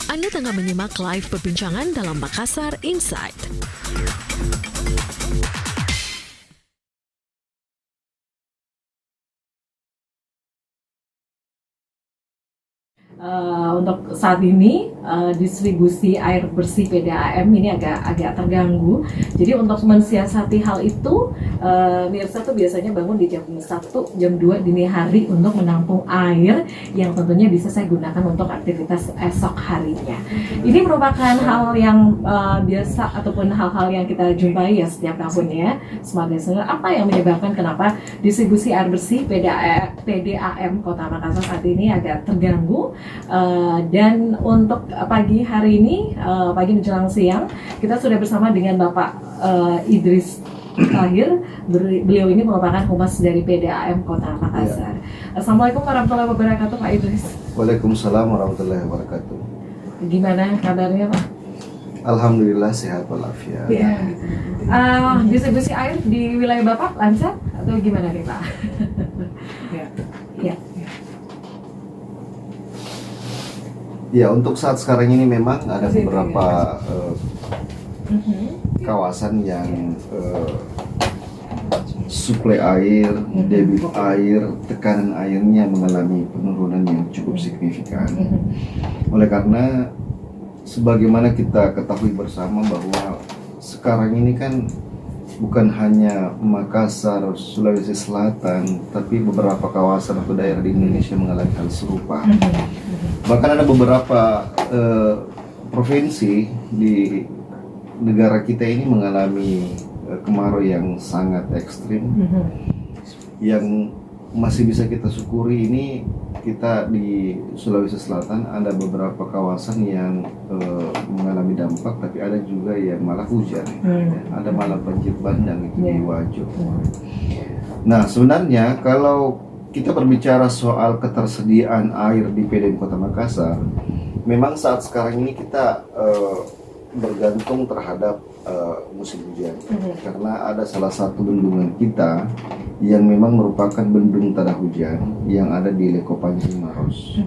Anda tengah menyimak live perbincangan dalam Makassar Insight. Untuk saat ini distribusi air bersih PDAM ini agak terganggu. Jadi untuk mensiasati hal itu, Mirsa tuh biasanya bangun di jam 1, jam 2 dini hari untuk menampung air yang tentunya bisa saya gunakan untuk aktivitas esok harinya. Ini merupakan hal yang biasa ataupun hal-hal yang kita jumpai ya setiap tahunnya. Smart listener, apa yang menyebabkan kenapa distribusi air bersih PDAM Kota Makassar saat ini agak terganggu? Dan untuk pagi hari ini, pagi menjelang siang, kita sudah bersama dengan Bapak Idris Tahir. Beliau ini merupakan humas dari PDAM Kota Makassar. Ya. Assalamualaikum warahmatullahi wabarakatuh, Pak Idris. Waalaikumsalam warahmatullahi wabarakatuh. Gimana kabarnya, Pak? Alhamdulillah sehat walafiat. Ya. Distribusi air di wilayah Bapak lancar atau gimana nih, Pak? Ya. Ya, untuk saat sekarang ini memang ada beberapa kawasan yang suplai air, debit air, tekanan airnya mengalami penurunan yang cukup signifikan. Oleh karena sebagaimana kita ketahui bersama bahwa sekarang ini kan bukan hanya Makassar, Sulawesi Selatan, tapi beberapa kawasan atau daerah di Indonesia mengalami hal serupa. Bahkan ada beberapa provinsi di negara kita ini mengalami kemarau yang sangat ekstrim. Yang masih bisa kita syukuri ini, kita di Sulawesi Selatan ada beberapa kawasan yang mengalami dampak, tapi ada juga yang malah hujan. Ada malah banjir bandang itu di Wajo. Nah, sebenarnya kalau kita berbicara soal ketersediaan air di PDAM Kota Makassar, memang saat sekarang ini kita bergantung terhadap musim hujan, karena ada salah satu bendungan kita yang memang merupakan bendung tada hujan yang ada di Leko Pancing Maros.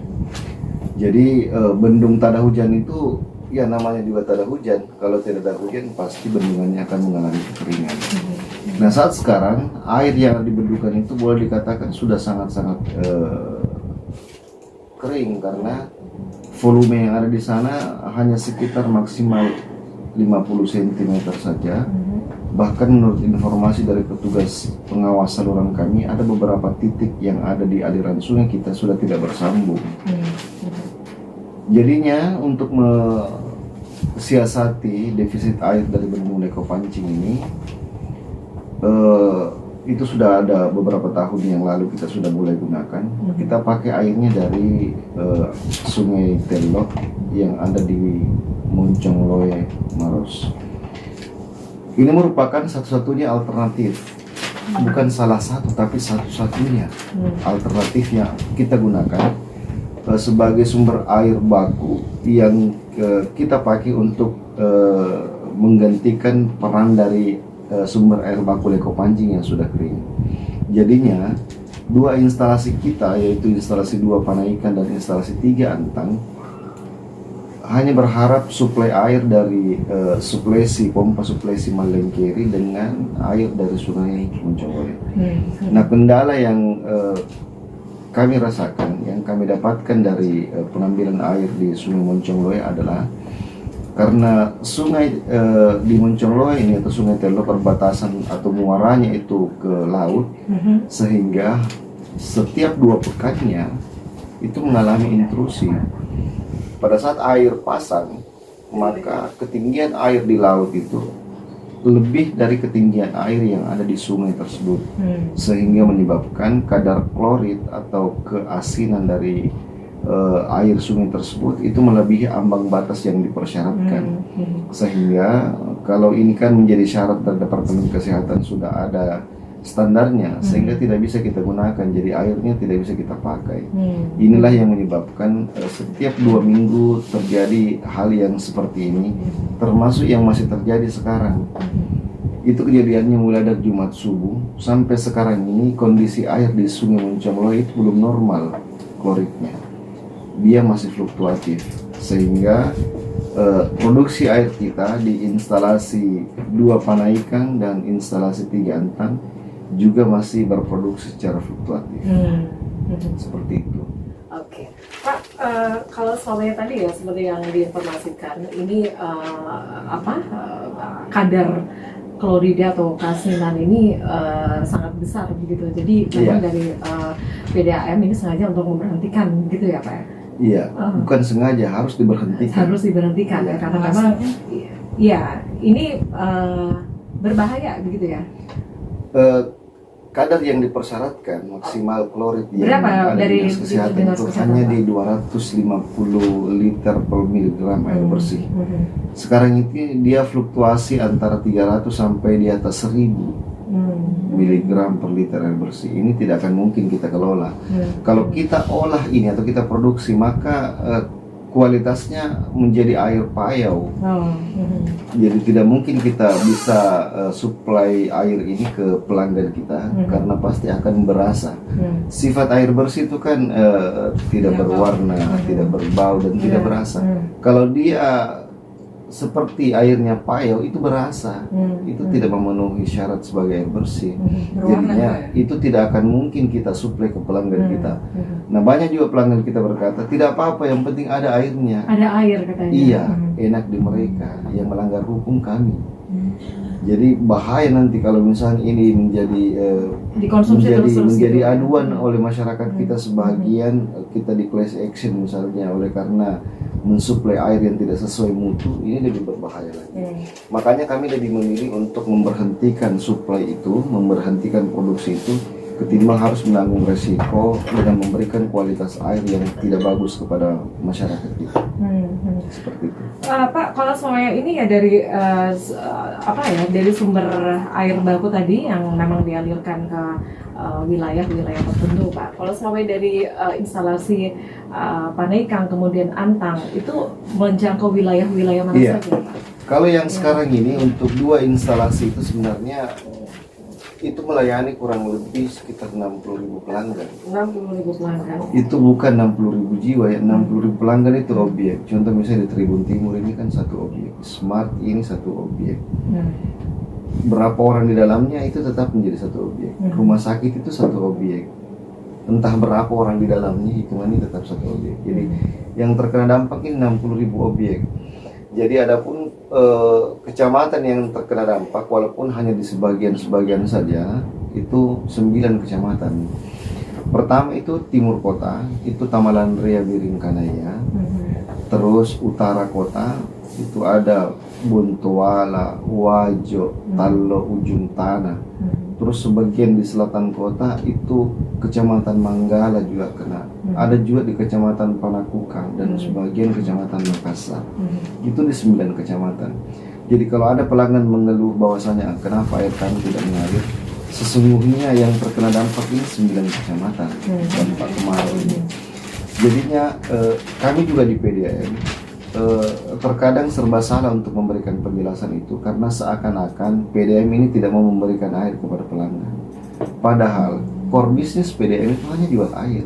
Jadi bendung tada hujan itu ya namanya juga tada hujan, kalau tidak ada hujan pasti bendungannya akan mengalami kekeringan. Nah, saat sekarang air yang di bendungan itu boleh dikatakan sudah sangat-sangat kering, karena volume yang ada di sana hanya sekitar maksimal 50 cm saja. Bahkan menurut informasi dari petugas pengawas saluran kami, ada beberapa titik yang ada di aliran sungai kita sudah tidak bersambung. Jadinya untuk mensiasati defisit air dari bendung Leko Pancing ini, itu sudah ada beberapa tahun yang lalu kita sudah mulai gunakan. Kita pakai airnya dari Sungai Telok yang ada di Moncong Loe Maros. Ini merupakan satu-satunya alternatif, bukan salah satu tapi satu-satunya alternatif yang kita gunakan sebagai sumber air baku yang kita pakai untuk menggantikan peran dari sumber air baku Leko Pancing yang sudah kering. Jadinya dua instalasi kita, yaitu instalasi 2 Panaikan dan instalasi 3 Antang, hanya berharap suplai air dari pompa suplesi Malengkeri dengan air dari sungai Moncongloe. Nah, kendala yang kami rasakan, yang kami dapatkan dari pengambilan air di sungai Moncongloe adalah karena sungai di Moncongloe ini atau sungai Telok perbatasan atau muaranya itu ke laut, sehingga setiap 2 pekannya itu mengalami intrusi. Pada saat air pasang, maka ketinggian air di laut itu lebih dari ketinggian air yang ada di sungai tersebut, sehingga menyebabkan kadar klorid atau keasinan dari air sungai tersebut itu melebihi ambang batas yang dipersyaratkan. Sehingga kalau ini kan menjadi syarat dari Departemen Kesehatan sudah ada standarnya, sehingga tidak bisa kita gunakan, jadi airnya tidak bisa kita pakai. Inilah yang menyebabkan setiap 2 minggu terjadi hal yang seperti ini, termasuk yang masih terjadi sekarang. Itu kejadiannya mulai dari Jumat subuh sampai sekarang ini, kondisi air di Sungai Moncongloe itu belum normal kloridnya. Dia masih fluktuatif, sehingga produksi air kita di instalasi 2 Panaikan dan instalasi 3 Antang juga masih berproduksi secara fluktuatif. Seperti itu. Oke, Pak, kalau soalnya tadi ya seperti yang diinformasikan, ini kadar klorida atau kalsinan ini sangat besar begitu. Jadi memang dari PDAM ini sengaja untuk memberhentikan gitu ya Pak? Iya, bukan sengaja, harus diberhentikan. Harus diberhentikan ya, karena memang ya ini berbahaya begitu ya. Kadar yang dipersyaratkan maksimal klorid yang berapa ada dari dinas kesehatan itu hanya di 250 liter per miligram air bersih. Sekarang itu dia fluktuasi antara 300 sampai di atas 1000 miligram per liter air bersih. Ini tidak akan mungkin kita kelola. Kalau kita olah ini atau kita produksi, maka kualitasnya menjadi air payau. Jadi tidak mungkin kita bisa suplai air ini ke pelanggan kita karena pasti akan berasa. Sifat air bersih itu kan tidak berwarna, tidak berbau dan tidak berasa. Kalau dia seperti airnya payau itu berasa, itu tidak memenuhi syarat sebagai air bersih. Jadinya itu tidak akan mungkin kita suplai ke pelanggan kita. Nah, banyak juga pelanggan kita berkata tidak apa-apa, yang penting ada airnya. Ada air katanya. Iya, enak di mereka. Yang melanggar hukum kami. Jadi bahaya nanti kalau misalnya ini menjadi aduan oleh masyarakat kita, sebagian kita di class action misalnya oleh karena mensuplai air yang tidak sesuai mutu, ini lebih berbahaya lagi. Makanya kami lebih memilih untuk memberhentikan suplai itu, memberhentikan produksi itu, ketimbang harus menanggung resiko dengan memberikan kualitas air yang tidak bagus kepada masyarakat kita. Seperti itu. Pak, kalau semuanya ini ya dari dari sumber air baku tadi yang memang dialirkan ke wilayah-wilayah tertentu, Pak. Kalau semuanya dari instalasi Panaikan kemudian Antang itu menjangkau wilayah-wilayah mana saja, Pak? Kalau yang sekarang ini untuk 2 instalasi itu sebenarnya itu melayani kurang lebih sekitar 60.000 pelanggan. 60.000 pelanggan. Itu bukan 60.000 jiwa ya, 60.000 pelanggan itu objek. Contoh misalnya di Tribun Timur ini kan satu objek, Smart ini satu objek. Berapa orang di dalamnya itu tetap menjadi satu objek. Rumah sakit itu satu objek. Entah berapa orang di dalamnya, hitungannya tetap satu objek. Jadi yang terkena dampak ini 60.000 objek. Jadi adapun kecamatan yang terkena dampak, walaupun hanya di sebagian saja, itu 9 kecamatan. Pertama itu timur kota, itu Tamalan Rea Biringkanaya. Terus utara kota, itu ada Bontoala, Wajo, Talo, Ujung Tanah. Terus sebagian di selatan kota itu kecamatan Manggala juga kena. Ada juga di kecamatan Panakukang dan sebagian kecamatan Makassar. Itu di 9 kecamatan. Jadi kalau ada pelanggan mengeluh bahwasanya kenapa air kami tidak mengalir, sesungguhnya yang terkena dampak ini 9 kecamatan dampak kemarin ini. Jadinya kami juga di PDAM terkadang serba salah untuk memberikan penjelasan itu karena seakan-akan PDAM ini tidak mau memberikan air kepada pelanggan. Padahal core bisnis PDAM itu hanya jual air.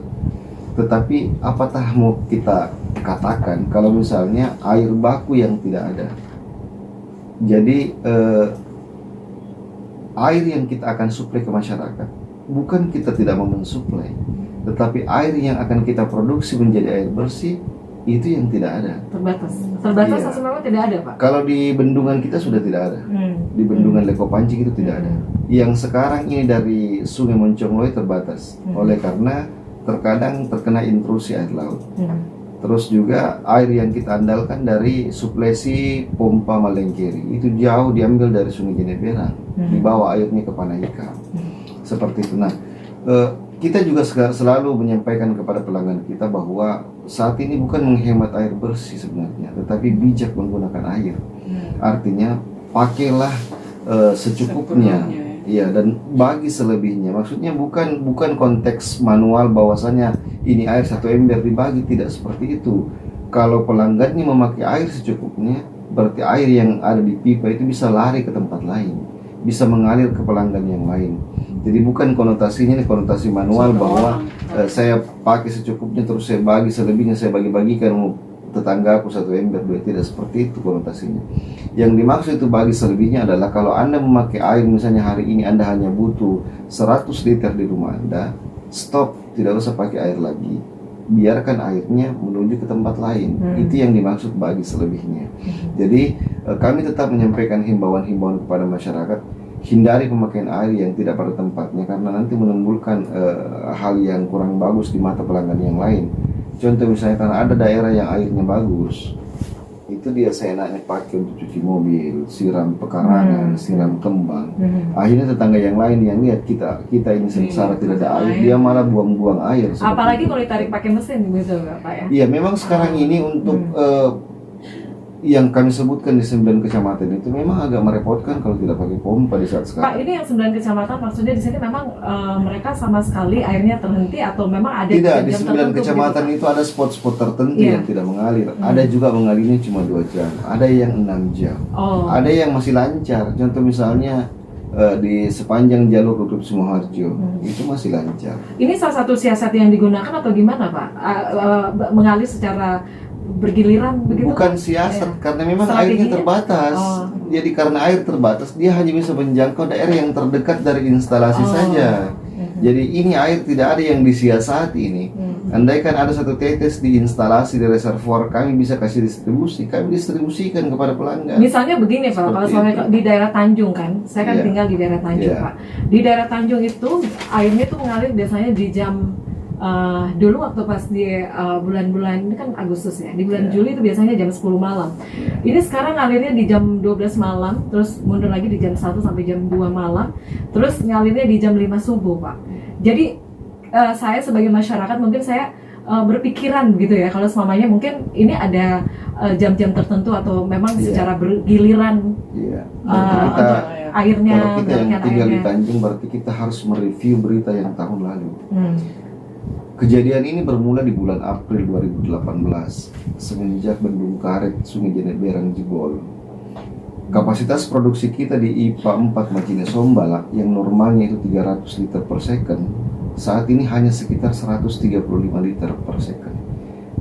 Tetapi apatah mau kita katakan kalau misalnya air baku yang tidak ada. Jadi air yang kita akan suplai ke masyarakat, bukan kita tidak mau mensuplai, tetapi air yang akan kita produksi menjadi air bersih itu yang tidak ada. Terbatas iya. Memang tidak ada, Pak. Kalau di bendungan kita sudah tidak ada. Di bendungan Leko Pancing itu tidak ada. Yang sekarang ini dari Sungai Moncongloy terbatas. Oleh karena terkadang terkena intrusi air laut. Terus juga air yang kita andalkan dari suplesi pompa Malengkeri itu jauh diambil dari Sungai Jeneberang, dibawa airnya ke Panaikan. Seperti itu. Nah, kita juga selalu menyampaikan kepada pelanggan kita bahwa saat ini bukan menghemat air bersih sebenarnya, tetapi bijak menggunakan air. Artinya pakailah secukupnya, ya, dan bagi selebihnya. Maksudnya bukan konteks manual bahwasanya ini air 1 ember dibagi, tidak seperti itu. Kalau pelanggannya memakai air secukupnya, berarti air yang ada di pipa itu bisa lari ke tempat lain, bisa mengalir ke pelanggan yang lain. Jadi bukan konotasinya ini konotasi manual bahwa saya pakai secukupnya terus saya bagi selebihnya saya bagi-bagikan tetangga aku satu ember dua, tidak seperti itu konotasinya. Yang dimaksud itu bagi selebihnya adalah kalau Anda memakai air misalnya hari ini Anda hanya butuh 100 liter di rumah Anda, stop, tidak usah pakai air lagi, biarkan airnya menuju ke tempat lain. Itu yang dimaksud bagi selebihnya. Jadi kami tetap menyampaikan himbauan-himbauan kepada masyarakat, hindari pemakaian air yang tidak pada tempatnya karena nanti menimbulkan hal yang kurang bagus di mata pelanggan yang lain. Contoh misalnya karena ada daerah yang airnya bagus, itu dia seenaknya pakai untuk cuci mobil, siram pekarangan, siram kembang. Akhirnya tetangga yang lain yang lihat kita ini sengsara tidak ada air, dia malah buang-buang air. Apalagi kalau ditarik pakai mesin gitu Pak ya? Iya, memang sekarang ini untuk yang kami sebutkan di 9 kecamatan itu memang agak merepotkan kalau tidak pakai pompa di saat sekarang. Pak, ini yang 9 kecamatan maksudnya di sini memang mereka sama sekali airnya terhenti atau memang ada tidak, di 9 tertentu kecamatan gitu, itu ada spot-spot tertentu Iya. yang tidak mengalir. Ada juga mengalirnya cuma 2 jam, ada yang 6 jam, ada yang masih lancar. Contoh misalnya di sepanjang jalur Rukut Sumoharjo itu masih lancar. Ini salah satu siasat yang digunakan atau gimana Pak? Mengalir secara bergiliran begitu? Bukan siasat, karena memang Strateginya? airnya terbatas. Jadi karena air terbatas, dia hanya bisa menjangkau daerah yang terdekat dari instalasi saja. Jadi ini air tidak ada yang disiasati ini. Andaikan ada satu tetes di instalasi di reservoir, kami bisa kasih distribusi, kami distribusikan kepada pelanggan. Misalnya begini Pak, kalau soalnya di daerah Tanjung kan, saya kan Iya. tinggal di daerah Tanjung Iya. Pak. Di daerah Tanjung itu airnya tuh mengalir biasanya di jam dulu waktu pas di bulan-bulan ini kan Agustus ya, di bulan Juli itu biasanya jam 10 malam. Ini sekarang ngalirnya di jam 12 malam, terus mundur lagi di jam 1 sampai jam 2 malam, terus ngalirnya di jam 5 subuh Pak. Jadi saya sebagai masyarakat mungkin saya berpikiran gitu ya, kalau semuanya mungkin ini ada jam-jam tertentu atau memang secara bergiliran Iya. untuk airnya, Kalau kita yang tinggal di airnya. Tanjung, berarti kita harus mereview berita yang tahun lalu. Kejadian ini bermula di bulan April 2018 semenjak Bendung Karet Sungai Jeneberang jebol. Kapasitas produksi kita di IPA 4 Macine Sombalak yang normalnya itu 300 liter per second, saat ini hanya sekitar 135 liter per second.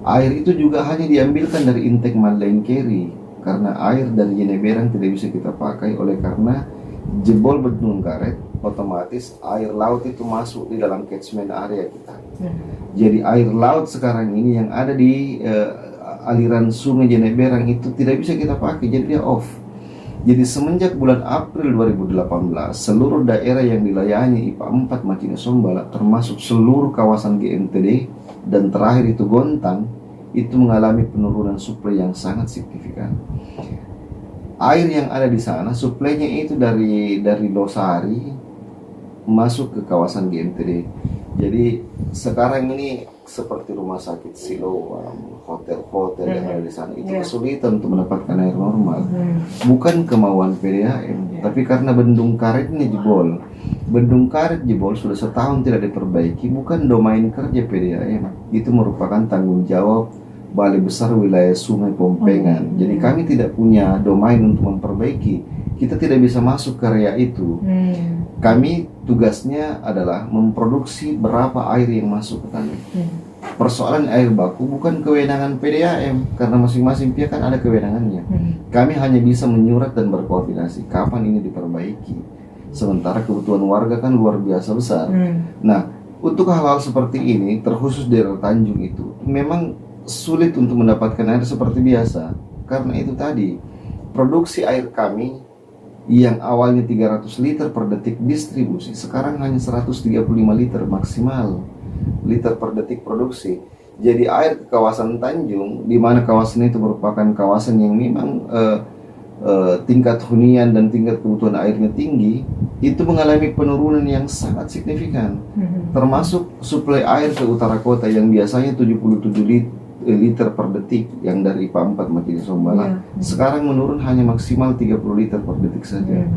Air itu juga hanya diambilkan dari intake Madlengkeri karena air dari Jeneberang tidak bisa kita pakai oleh karena jebol Bendung Karet, otomatis air laut itu masuk di dalam catchment area kita. Jadi air laut sekarang ini yang ada di aliran Sungai Jeneberang itu tidak bisa kita pakai, jadi dia off. Jadi semenjak bulan April 2018, seluruh daerah yang dilayani IPA 4 Macine Sombalak termasuk seluruh kawasan GMTD dan terakhir itu Gontang itu mengalami penurunan suplai yang sangat signifikan. Air yang ada di sana suplainya itu dari Losari masuk ke kawasan GMTD. Jadi sekarang ini seperti rumah sakit Siloam, hotel-hotel yang ada di sana itu kesulitan untuk mendapatkan air normal. Bukan kemauan PDAM, tapi karena Bendung Karetnya jebol. Bendung Karet jebol sudah setahun tidak diperbaiki, bukan domain kerja PDAM. Itu merupakan tanggung jawab Balai Besar Wilayah Sungai Pompengan. Jadi kami tidak punya domain untuk memperbaiki. Kita tidak bisa masuk ke area itu. Kami tugasnya adalah memproduksi berapa air yang masuk ke kami. Persoalan air baku bukan kewenangan PDAM karena masing-masing pihak kan ada kewenangannya. Kami hanya bisa menyurat dan berkoordinasi kapan ini diperbaiki. Sementara kebutuhan warga kan luar biasa besar. Nah, untuk hal-hal seperti ini, terkhusus di daerah Tanjung itu, memang sulit untuk mendapatkan air seperti biasa. Karena itu tadi, produksi air kami yang awalnya 300 liter per detik distribusi, sekarang hanya 135 liter maksimal liter per detik produksi. Jadi air ke kawasan Tanjung, di mana kawasan itu merupakan kawasan yang memang tingkat hunian dan tingkat kebutuhan airnya tinggi, itu mengalami penurunan yang sangat signifikan. Termasuk suplai air ke utara kota yang biasanya 77 liter per detik yang dari IPA 4 Macine Sombalak sekarang menurun hanya maksimal 30 liter per detik saja.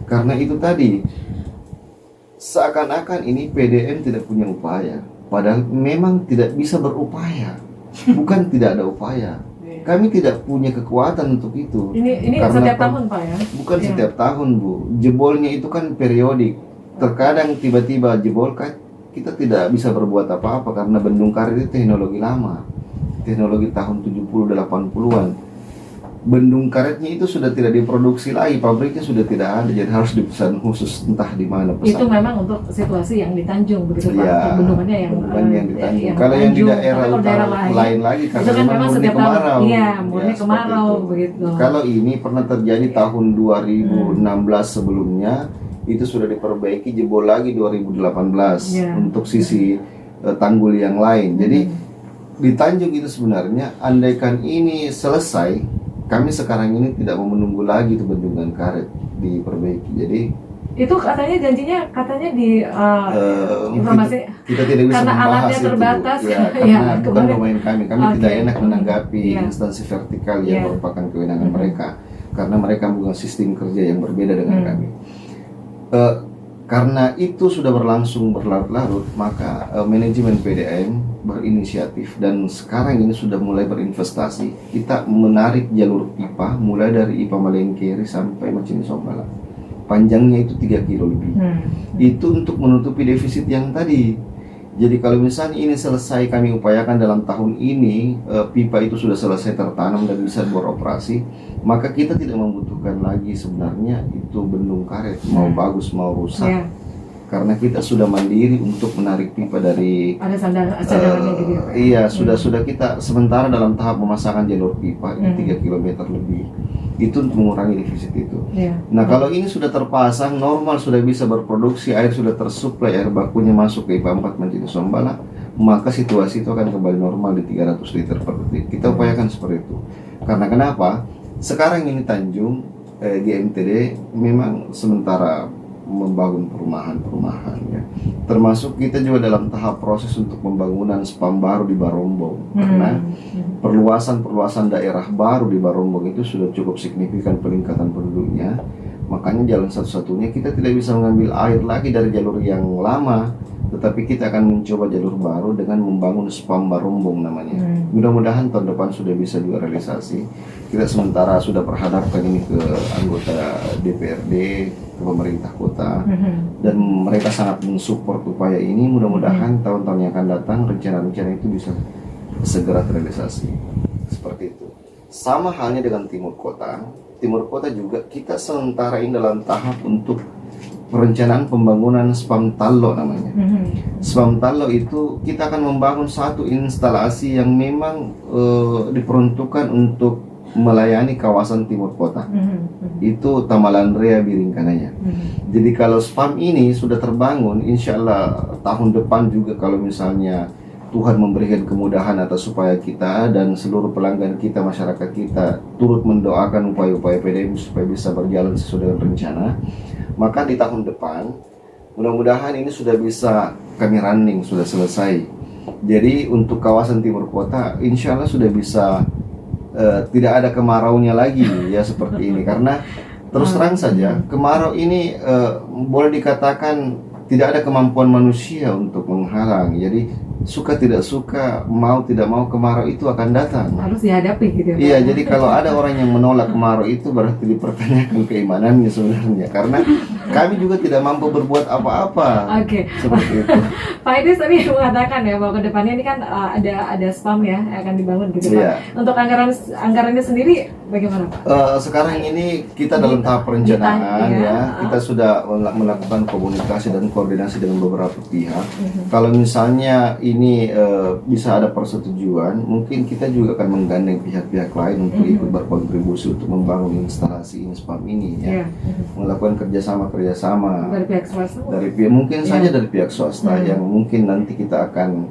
Karena itu tadi seakan-akan ini PDM tidak punya upaya, padahal memang tidak bisa berupaya. Bukan tidak ada upaya, kami tidak punya kekuatan untuk itu. Ini Karena setiap tahun Pak ya? Bukan setiap tahun Bu, jebolnya itu kan periodik. Terkadang tiba-tiba jebol kan kita tidak bisa berbuat apa-apa karena Bendung Karet itu teknologi lama. teknologi tahun 70-80-an. Bendung karetnya itu sudah tidak diproduksi lagi, pabriknya sudah tidak ada, jadi harus dipesan khusus entah di mana pesan. Itu memang untuk situasi yang di Tanjung begitu Pak, Iya, bendungannya yang di Tanjung. yang Kalau yang di Tanjung, daerah tapi kalau utara lain lagi itu karena kan memang murni setiap tahun, kemarau. iya, murni seperti kemarau itu. begitu. Kalau ini pernah terjadi tahun 2016 sebelumnya, itu sudah diperbaiki, jebol lagi 2018 Iya. untuk sisi tanggul yang lain. Jadi di Tanjung itu sebenarnya andaikan ini selesai, kami sekarang ini tidak mau menunggu lagi itu bendungan karet diperbaiki. Jadi itu katanya janjinya di informasi kita tidak bisa karena membahas alatnya itu, terbatas. ya, Ya, karena bukan kemarin- domain kami Oke. tidak enak menanggapi Iya. instansi vertikal yang Iya. merupakan kewenangan mereka, karena mereka punya sistem kerja yang berbeda dengan kami. Karena itu sudah berlangsung berlarut-larut, maka manajemen PDAM berinisiatif dan sekarang ini sudah mulai berinvestasi. Kita menarik jalur pipa mulai dari IPA Malengkeri sampai Macini Sombala. Panjangnya itu 3 kilo lebih. Itu untuk menutupi defisit yang tadi. Jadi kalau misalnya ini selesai, kami upayakan dalam tahun ini pipa itu sudah selesai tertanam dan bisa beroperasi, maka kita tidak membutuhkan lagi sebenarnya itu bendung karet, mau bagus mau rusak. Iya. Karena kita sudah mandiri untuk menarik pipa dari Ada sandarannya gitu. Ya, Pak? iya, sudah kita sementara dalam tahap pemasangan jalur pipa ini 3 km lebih. Itu untuk mengurangi defisit itu. Iya. Nah, kalau ini sudah terpasang, normal sudah bisa berproduksi, air sudah tersuplai, air bakunya masuk ke IPA 4 Macini Sombala, maka situasi itu akan kembali normal di 300 liter per detik. Kita upayakan seperti itu. Karena kenapa? Sekarang ini Tanjung di MTD memang sementara membangun perumahan-perumahan ya. Termasuk kita juga dalam tahap proses untuk pembangunan spam baru di Barombong. Karena perluasan daerah baru di Barombong itu sudah cukup signifikan peningkatan penduduknya. Makanya jalan satu-satunya kita tidak bisa mengambil air lagi dari jalur yang lama, tetapi kita akan mencoba jalur baru dengan membangun spam Barombong namanya. Mudah-mudahan tahun depan sudah bisa juga realisasi. Kita sementara sudah perhadapkan ini ke anggota DPRD, ke pemerintah kota, dan mereka sangat mensupport upaya ini. Mudah-mudahan tahun-tahun yang akan datang rencana-rencana itu bisa segera terrealisasi. Seperti itu. Sama halnya dengan Timur Kota. Timur Kota juga kita sementara ini dalam tahap untuk perencanaan pembangunan spam Tallo namanya. Spam Tallo itu kita akan membangun satu instalasi yang memang diperuntukkan untuk melayani kawasan Timur Kota. Itu Tamalan Rea Biringkanaya. Jadi kalau spam ini sudah terbangun, insya Allah tahun depan juga kalau misalnya Tuhan memberikan kemudahan atas supaya kita dan seluruh pelanggan kita, masyarakat kita turut mendoakan upaya-upaya PDAM supaya bisa berjalan sesuai dengan rencana, maka di tahun depan mudah-mudahan ini sudah bisa kami running, sudah selesai. Jadi untuk kawasan Timur Kota insya Allah sudah bisa tidak ada kemaraunya lagi ya seperti ini. Karena terus terang saja kemarau ini boleh dikatakan tidak ada kemampuan manusia untuk menghalang. Jadi suka tidak suka, mau tidak mau kemarau itu akan datang. Harus dihadapi gitu ya, Pak? Iya, jadi kalau ada orang yang menolak kemarau itu berarti dipertanyakan keimanannya sebenarnya. Karena kami juga tidak mampu berbuat apa-apa. Oke. Seperti itu. Pak Idris tadi mengatakan ya bahwa kedepannya ini kan ada spam ya yang akan dibangun gitu, Pak. Iya. Untuk anggarannya sendiri bagaimana, Pak? Sekarang ini kita dalam tahap perencanaan ya. Kita sudah melakukan komunikasi dan koordinasi dengan beberapa pihak. Kalau misalnya ini bisa ada persetujuan, mungkin kita juga akan menggandeng pihak-pihak lain untuk ikut berkontribusi untuk membangun instalasi spam ini ya. Melakukan kerjasama Dari pihak swasta? dari pihak mungkin saja dari pihak swasta yang mungkin nanti kita akan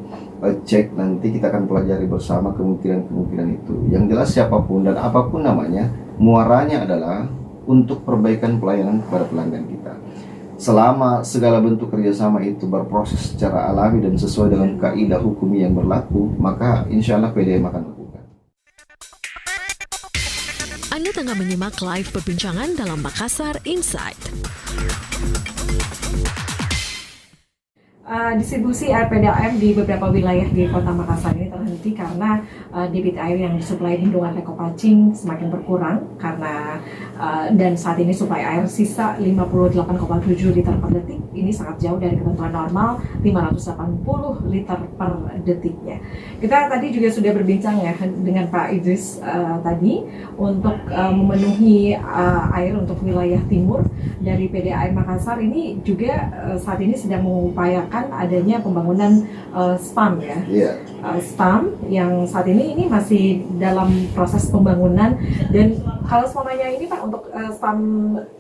cek, nanti kita akan pelajari bersama kemungkinan itu. Yang jelas siapapun dan apapun namanya, muaranya adalah untuk perbaikan pelayanan kepada pelanggan kita. Selama segala bentuk kerjasama itu berproses secara alami dan sesuai dengan kaidah hukum yang berlaku, maka insya Allah PDAM akan lakukan. Anda tengah menyimak live perbincangan dalam Makassar Insight. Distribusi air PDAM di beberapa wilayah di Kota Makassar ini terhenti karena debit air yang disuplai bendungan Leko Pancing semakin berkurang karena dan saat ini suplai air sisa 58,7 liter per detik. Ini sangat jauh dari ketentuan normal 580 liter per detiknya. Kita tadi juga sudah berbincang ya dengan Pak Idris tadi untuk memenuhi air untuk wilayah timur dari PDAM Makassar ini juga saat ini sedang mengupayakan adanya pembangunan SPAM ya. Iya. SPAM yang saat ini masih dalam proses pembangunan, dan kalau semuanya ini Pak untuk SPAM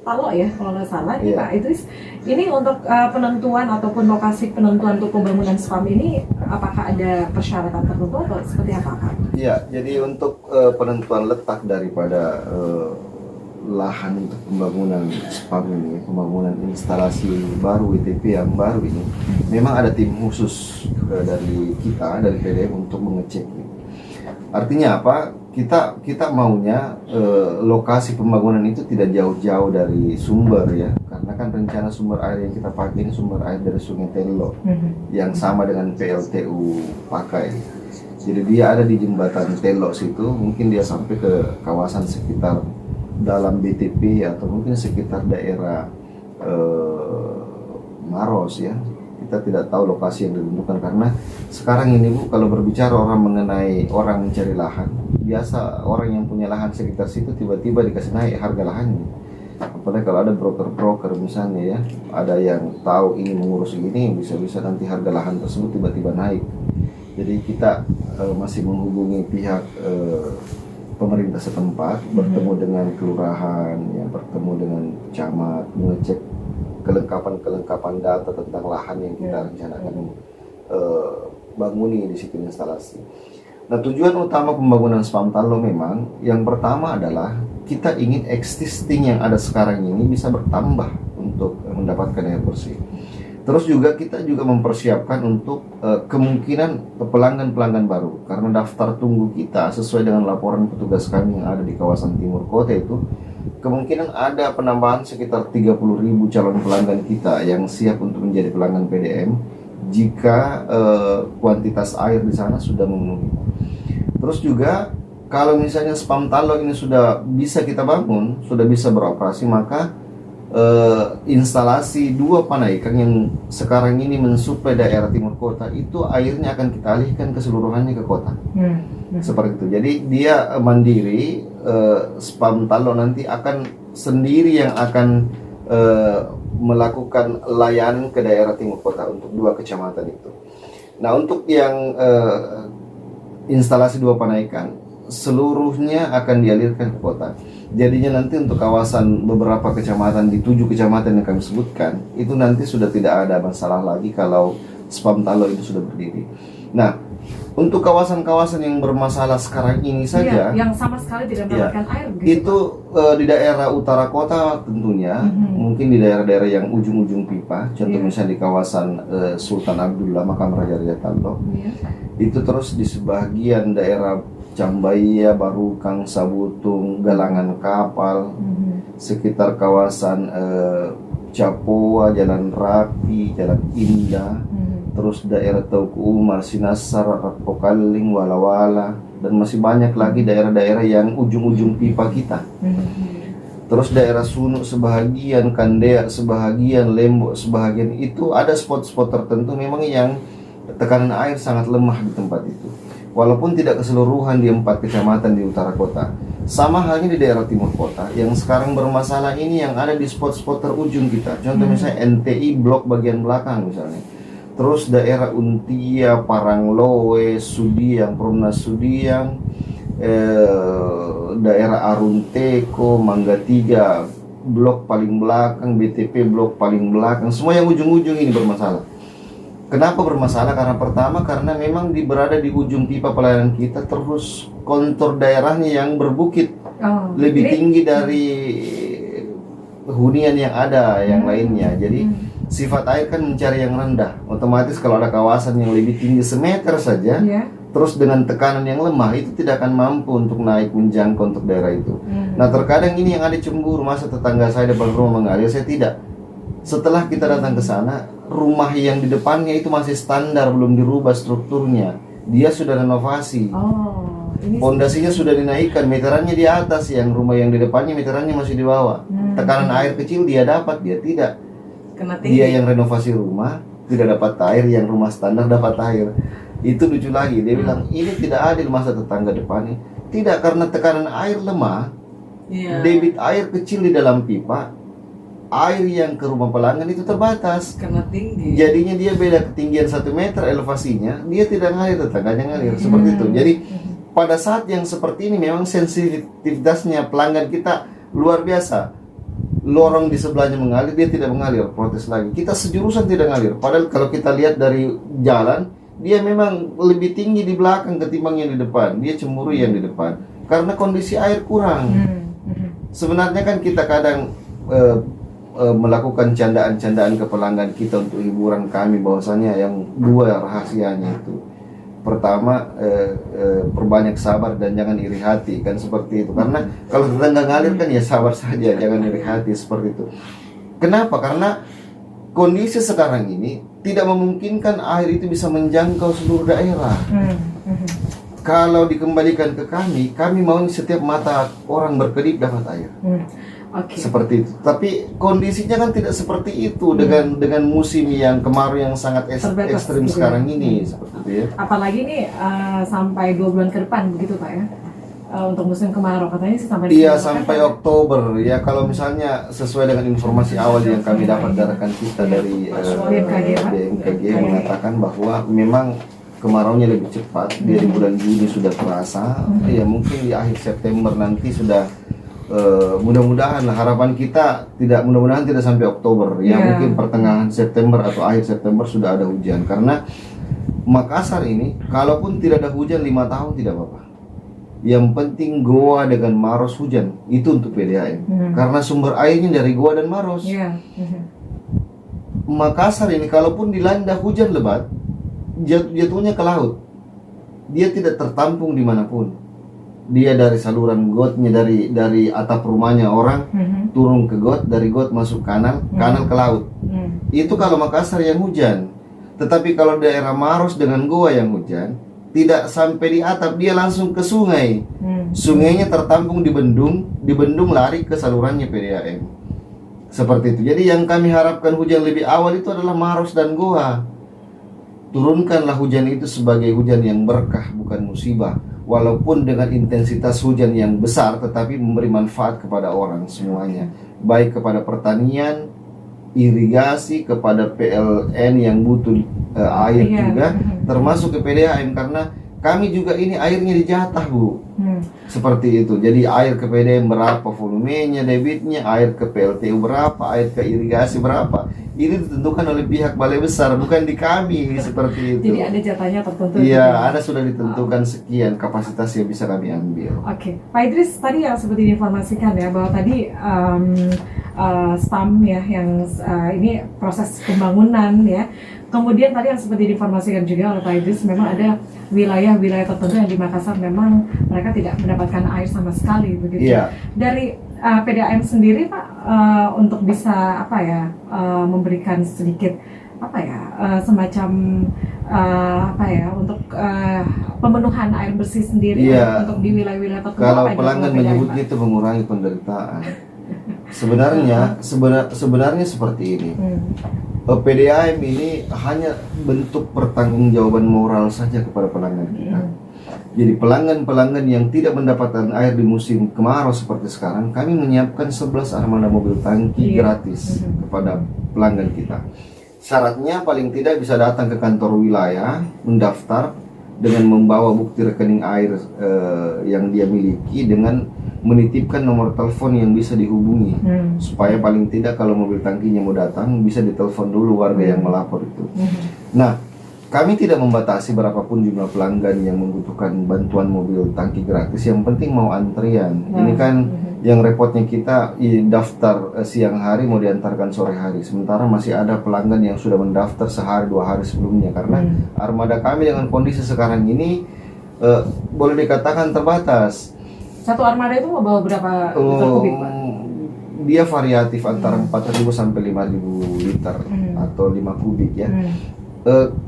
Talo ya kalau nggak salah ini Pak Idris, ini untuk penentuan ataupun lokasi penentuan untuk pembangunan SPAM ini apakah ada persyaratan tertentu atau seperti apa Pak? Iya, jadi untuk penentuan letak daripada lahan untuk pembangunan SPAM ini, pembangunan instalasi baru WTP yang baru ini, memang ada tim khusus dari kita, dari PDAM untuk mengeceknya. Artinya apa? Kita maunya lokasi pembangunan itu tidak jauh-jauh dari sumber ya, karena kan rencana sumber air yang kita pakai ini sumber air dari Sungai Tello yang sama dengan PLTU pakai. Jadi dia ada di jembatan Tello situ, mungkin dia sampai ke kawasan sekitar dalam BTP atau mungkin sekitar daerah Maros ya. Kita tidak tahu lokasi yang ditentukan karena sekarang ini Bu, kalau berbicara orang mengenai orang mencari lahan, biasa orang yang punya lahan sekitar situ tiba-tiba dikasih naik harga lahannya. Apalagi kalau ada broker-broker misalnya ya, ada yang tahu ini mengurus ini, bisa-bisa nanti harga lahan tersebut tiba-tiba naik. Jadi kita masih menghubungi pihak pemerintah setempat, bertemu dengan kelurahan, ya, bertemu dengan camat, mengecek kelengkapan data tentang lahan yang kita rencanakan banguni di situ instalasi. Nah, tujuan utama pembangunan SPAM Talo memang yang pertama adalah kita ingin existing yang ada sekarang ini bisa bertambah untuk mendapatkan air bersih. Terus juga kita juga mempersiapkan untuk kemungkinan pelanggan-pelanggan baru, karena daftar tunggu kita sesuai dengan laporan petugas kami yang ada di kawasan timur kota itu kemungkinan ada penambahan sekitar 30.000 calon pelanggan kita yang siap untuk menjadi pelanggan PDAM jika kuantitas air di sana sudah memenuhi. Terus juga kalau misalnya SPAM Talo ini sudah bisa kita bangun, sudah bisa beroperasi, maka instalasi 2 Panaikan yang sekarang ini mensuplai daerah timur kota itu airnya akan kita alihkan keseluruhannya ke kota. Seperti itu. Jadi dia mandiri, SPAM Talo nanti akan sendiri yang akan melakukan layanan ke daerah timur kota untuk 2 kecamatan itu. Nah, untuk yang instalasi 2 Panaikan seluruhnya akan dialirkan ke kota. Jadinya nanti untuk kawasan beberapa kecamatan di 7 kecamatan yang kami sebutkan itu nanti sudah tidak ada masalah lagi kalau SPAM Talo itu sudah berdiri. Nah, untuk kawasan-kawasan yang bermasalah sekarang ini saja, yang sama sekali tidak mendapatkan air begitu, itu di daerah utara kota tentunya, mungkin di daerah-daerah yang ujung-ujung pipa, contoh misalnya di kawasan Sultan Abdullah, Makam Raja Talo, itu terus di sebagian daerah Cambaya, Barukang, Sabutung, Galangan Kapal, sekitar kawasan Capoa, Jalan Rapi, Jalan Indah, terus daerah Tauku Umar, Sinasar, Rapokaling, Wala-Wala, dan masih banyak lagi daerah-daerah yang ujung-ujung pipa kita. Terus daerah Sunuk sebahagian, Kandea sebahagian, Lembok sebahagian, itu ada spot-spot tertentu memang yang tekanan air sangat lemah di tempat itu. Walaupun tidak keseluruhan di 4 kecamatan di utara kota. Sama halnya di daerah timur kota, yang sekarang bermasalah ini yang ada di spot-spot terujung kita. Contoh misalnya NTI blok bagian belakang misalnya. Terus daerah Untia, Paranglowe, Sudiang, Perumnas Sudiang, daerah Arunteko, Mangga 3, blok paling belakang, BTP blok paling belakang, semua yang ujung-ujung ini bermasalah. Kenapa bermasalah? Karena pertama, karena memang berada di ujung pipa pelayanan kita, terus kontur daerahnya yang berbukit, lebih tinggi dari hunian yang ada yang lainnya. Jadi sifat air kan mencari yang rendah. Otomatis kalau ada kawasan yang lebih tinggi semeter saja, terus dengan tekanan yang lemah, itu tidak akan mampu untuk naik menjangkau untuk daerah itu. Nah, terkadang ini yang ada cemburu, masa tetangga saya depan rumah mengalir, saya tidak. Setelah kita datang ke sana, rumah yang di depannya itu masih standar, belum dirubah strukturnya. Dia sudah renovasi. Oh, ini Pondasinya sudah dinaikkan, meterannya di atas, yang rumah yang di depannya meterannya masih di bawah. Tekanan air kecil dia dapat, dia tidak. kena tinggi. Dia yang renovasi rumah tidak dapat air, yang rumah standar dapat air. Itu lucu lagi, dia bilang ini tidak adil masa tetangga depannya. Tidak, karena tekanan air lemah, Iya. debit air kecil di dalam pipa, air yang ke rumah pelanggan itu terbatas. Kena tinggi. Jadinya dia beda ketinggian 1 meter elevasinya, dia tidak ngalir, tetangganya ngalir, seperti itu. Jadi pada saat yang seperti ini memang sensitivitasnya pelanggan kita luar biasa. Lorong di sebelahnya mengalir, dia tidak mengalir, protes lagi. Kita sejurusan tidak ngalir. Padahal kalau kita lihat dari jalan, dia memang lebih tinggi di belakang ketimbang yang di depan. Dia cemburu yang di depan karena kondisi air kurang. Sebenarnya kan kita kadang melakukan candaan-candaan ke pelanggan kita untuk hiburan kami, bahwasanya yang dua rahasianya itu. Pertama, perbanyak sabar dan jangan iri hati, kan seperti itu. Karena kalau tetangga ngalir kan ya sabar saja, jangan iri hati, seperti itu. Kenapa? Karena kondisi sekarang ini tidak memungkinkan air itu bisa menjangkau seluruh daerah. Kalau dikembalikan ke kami maunya setiap mata orang berkedip dapat air. Oke. Seperti itu. Tapi kondisinya kan tidak seperti itu dengan musim yang kemarau yang sangat Terbatas, ekstrim gitu sekarang ya. ini, seperti itu ya. Apalagi nih sampai 2 bulan ke depan begitu Pak ya. Untuk musim kemarau katanya sih sampai Iya, Desember, sampai kan? Oktober ya. Kalau misalnya sesuai dengan informasi awal yang kami dapat dari rekan kita dari BMKG, Pak. BMKG mengatakan bahwa memang kemaraunya lebih cepat. Dia di bulan Juni sudah terasa. Ya mungkin di akhir September nanti sudah mudah-mudahan lah, harapan kita mudah-mudahan tidak sampai Oktober ya, mungkin pertengahan September atau akhir September sudah ada hujan. Karena Makassar ini kalaupun tidak ada hujan 5 tahun tidak apa-apa. Yang penting Goa dengan Maros hujan, itu untuk PDAM. Karena sumber airnya dari Goa dan Maros. Makassar ini kalaupun dilanda hujan lebat, jatuhnya ke laut. Dia tidak tertampung dimanapun. Dia dari saluran gotnya, dari atap rumahnya orang turun ke got, dari got masuk kanal ke laut. Itu kalau Makassar yang hujan. Tetapi kalau daerah Maros dengan Goa yang hujan, tidak sampai di atap, dia langsung ke sungai. Sungainya tertampung di bendung lari ke salurannya PDAM. Seperti itu. Jadi yang kami harapkan hujan lebih awal itu adalah Maros dan Goa. Turunkanlah hujan itu sebagai hujan yang berkah, bukan musibah. Walaupun dengan intensitas hujan yang besar, tetapi memberi manfaat kepada orang semuanya. Baik kepada pertanian, irigasi, kepada PLN yang butuh air juga, termasuk ke PDAM. Karena kami juga ini airnya dijatah, Bu. Seperti itu. Jadi air ke PDAM berapa volumenya, debitnya, air ke PLTU berapa, air ke irigasi berapa. Ini ditentukan oleh pihak balai besar, bukan di kami, seperti itu. Jadi ada jatahnya tertentu. Iya, ada sudah ditentukan sekian kapasitas yang bisa kami ambil. Oke, Pak Idris tadi yang seperti diinformasikan ya bahwa tadi SPAM ya yang ini proses pembangunan ya. Kemudian tadi yang seperti diinformasikan juga oleh Pak Idris, memang ada wilayah-wilayah tertentu yang di Makassar memang mereka tidak mendapatkan air sama sekali begitu. Iya. Dari PDAM sendiri Pak untuk bisa memberikan sedikit semacam untuk pemenuhan air bersih sendiri untuk di wilayah-wilayah tertentu. Kalau apa yang pelanggan dilakukan PDAM, menyebutnya itu mengurangi penderitaan. Sebenarnya seperti ini. PDAM ini hanya bentuk pertanggungjawaban moral saja kepada pelanggan kita. Jadi pelanggan-pelanggan yang tidak mendapatkan air di musim kemarau seperti sekarang, kami menyiapkan 11 armada mobil tangki gratis kepada pelanggan kita. Syaratnya paling tidak bisa datang ke kantor wilayah, mendaftar dengan membawa bukti rekening air yang dia miliki, dengan menitipkan nomor telepon yang bisa dihubungi, supaya paling tidak kalau mobil tangkinya mau datang bisa ditelepon dulu warga yang melapor itu. Nah, kami tidak membatasi berapapun jumlah pelanggan yang membutuhkan bantuan mobil tangki gratis, yang penting mau antrian. Ini kan yang repotnya kita daftar siang hari mau diantarkan sore hari, sementara masih ada pelanggan yang sudah mendaftar sehari 2 hari sebelumnya. Karena armada kami dengan kondisi sekarang ini boleh dikatakan terbatas. Satu armada itu mau bawa berapa liter kubik, Pak? dia variatif antara 4.000 sampai 5.000 liter atau 5 kubik ya.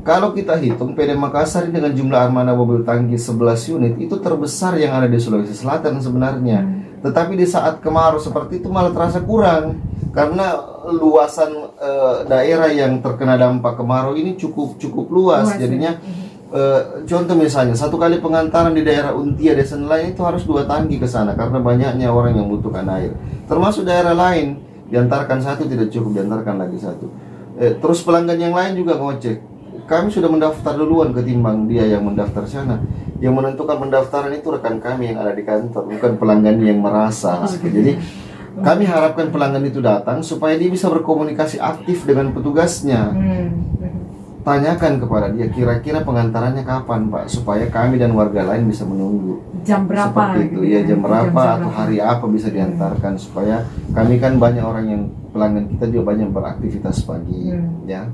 Kalau kita hitung PD Makassar dengan jumlah armada mobil tangki 11 unit itu terbesar yang ada di Sulawesi Selatan sebenarnya. Tetapi di saat kemarau seperti itu malah terasa kurang karena luasan daerah yang terkena dampak kemarau ini cukup luas. Jadinya contoh misalnya satu kali pengantaran di daerah Untia Desa Nelayan itu harus 2 tangki ke sana karena banyaknya orang yang membutuhkan air. Termasuk daerah lain diantarkan satu tidak cukup, diantarkan lagi satu. Terus pelanggan yang lain juga ngocek. Kami sudah mendaftar duluan ketimbang dia yang mendaftar sana. Yang menentukan pendaftaran itu rekan kami yang ada di kantor, bukan pelanggan yang merasa. Jadi kami harapkan pelanggan itu datang supaya dia bisa berkomunikasi aktif dengan petugasnya. Tanyakan kepada dia kira-kira pengantarannya kapan Pak, supaya kami dan warga lain bisa menunggu. Jam berapa? Seperti itu gitu ya, jam berapa atau hari apa bisa diantarkan supaya kami kan banyak orang yang pelanggan kita juga banyak beraktivitas pagi ya.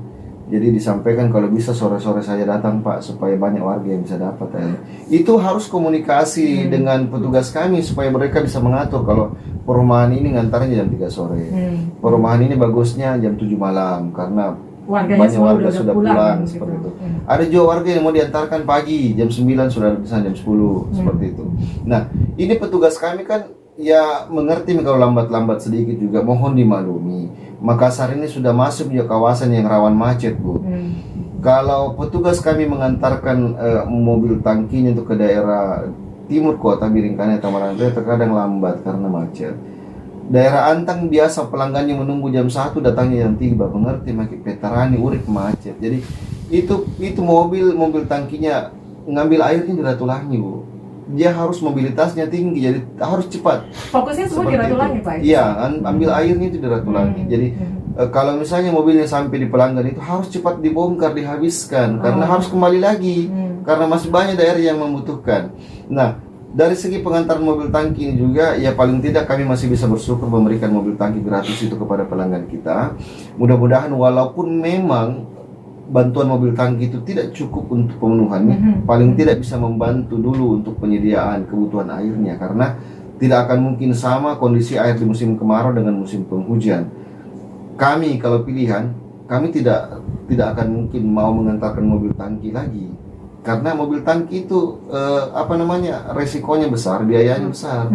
Jadi disampaikan kalau bisa sore-sore saya datang Pak supaya banyak warga yang bisa dapat air. Itu harus komunikasi dengan petugas kami supaya mereka bisa mengatur kalau perumahan ini ngantarnya jam 3 sore. Perumahan ini bagusnya jam 7 malam karena banyak warga sudah pulang gitu. Seperti itu. Ada juga warga yang mau diantarkan pagi jam 9 sudah di sana jam 10 seperti itu. Nah, ini petugas kami kan ya mengerti kalau lambat-lambat sedikit juga mohon dimaklumi. Makassar ini sudah masuk di kawasan yang rawan macet, Bu. Kalau petugas kami mengantarkan mobil tangkinya untuk ke daerah timur kota Biringkane atau Marantau terkadang lambat karena macet. Daerah Antang biasa pelanggannya menunggu jam 1 datangnya jam 3 baru mengerti makin veterani urip macet. Jadi itu mobil tangkinya ngambil airnya di Ratulangi, Bu. Dia harus mobilitasnya tinggi, jadi harus cepat. Fokusnya semua di Ratulangi, Pak? Iya, ambil airnya itu di Ratulangi. Jadi kalau misalnya mobilnya sampai di pelanggan itu harus cepat dibongkar, dihabiskan, karena harus kembali lagi, karena masih banyak daerah yang membutuhkan. Nah, dari segi pengantaran mobil tangki ini juga, ya paling tidak kami masih bisa bersyukur memberikan mobil tangki gratis itu kepada pelanggan kita. Mudah-mudahan walaupun memang bantuan mobil tangki itu tidak cukup untuk pemenuhannya, paling tidak bisa membantu dulu untuk penyediaan kebutuhan airnya, karena tidak akan mungkin sama kondisi air di musim kemarau dengan musim penghujan. Kami kalau pilihan, kami tidak akan mungkin mau mengantarkan mobil tangki lagi, karena mobil tangki itu resikonya besar, biayanya besar,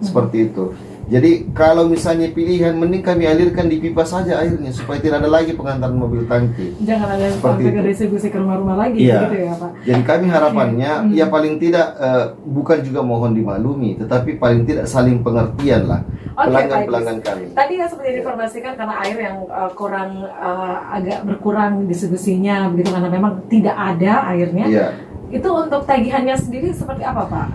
seperti itu. Jadi kalau misalnya pilihan, mending kami alirkan di pipa saja airnya supaya tidak ada lagi pengantaran mobil tangki. Jangan ada sampai ke distribusi ke rumah-rumah lagi, gitu ya Pak. Jadi kami harapannya ya paling tidak bukan juga mohon dimaklumi, tetapi paling tidak saling pengertian lah pelanggan-pelanggan kami. Tadi kan seperti diinformasikan karena air yang agak berkurang distribusinya begitu karena memang tidak ada airnya. Iya. Itu untuk tagihannya sendiri seperti apa Pak?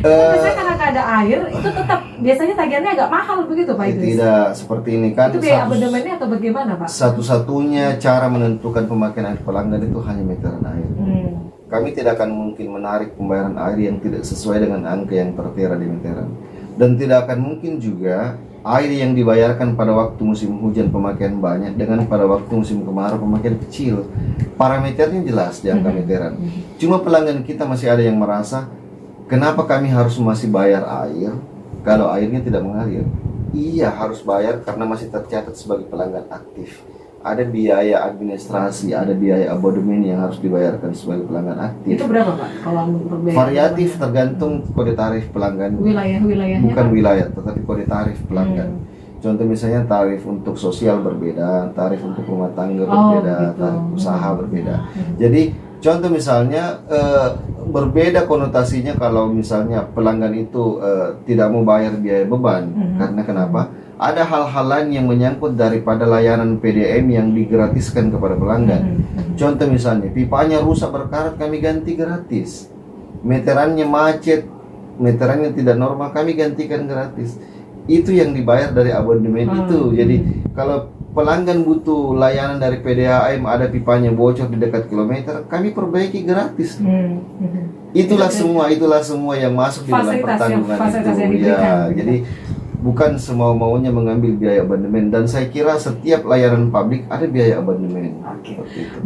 Biasanya karena nggak ada air itu tetap biasanya tagihannya agak mahal begitu Pak Idris? Tidak seperti ini kan. Itu biaya abonemennya atau bagaimana Pak? Satu-satunya cara menentukan pemakaian air pelanggan itu hanya meteran air. Kami tidak akan mungkin menarik pembayaran air yang tidak sesuai dengan angka yang tertera di meteran. Dan tidak akan mungkin juga air yang dibayarkan pada waktu musim hujan pemakaian banyak dengan pada waktu musim kemarau pemakaian kecil. Parameternya jelas di angka meteran. Cuma pelanggan kita masih ada yang merasa, kenapa kami harus masih bayar air kalau airnya tidak mengalir? Iya, harus bayar karena masih tercatat sebagai pelanggan aktif. Ada biaya administrasi, ada biaya abodemen yang harus dibayarkan sebagai pelanggan aktif. Itu berapa Pak? Kalau biaya variatif tergantung kode tarif pelanggan. Wilayahnya bukan wilayah, tetapi kode tarif pelanggan. Contoh misalnya tarif untuk sosial berbeda, tarif untuk rumah tangga berbeda, tarif usaha berbeda. Jadi contoh misalnya berbeda konotasinya kalau misalnya pelanggan itu tidak mau bayar biaya beban. Karena kenapa? Ada hal-hal lain yang menyangkut daripada layanan PDM yang digratiskan kepada pelanggan. Contoh misalnya pipanya rusak berkarat, kami ganti gratis. Meterannya macet, meterannya tidak normal, kami gantikan gratis. Itu yang dibayar dari abonemen itu. Jadi kalau pelanggan butuh layanan dari PDAM, ada pipanya bocor di dekat kilometer, kami perbaiki gratis. Itulah semua yang masuk di dalam pertanggungan itu. Ya, jadi bukan semau-maunya mengambil biaya abonemen, dan saya kira setiap layanan publik ada biaya abonemen.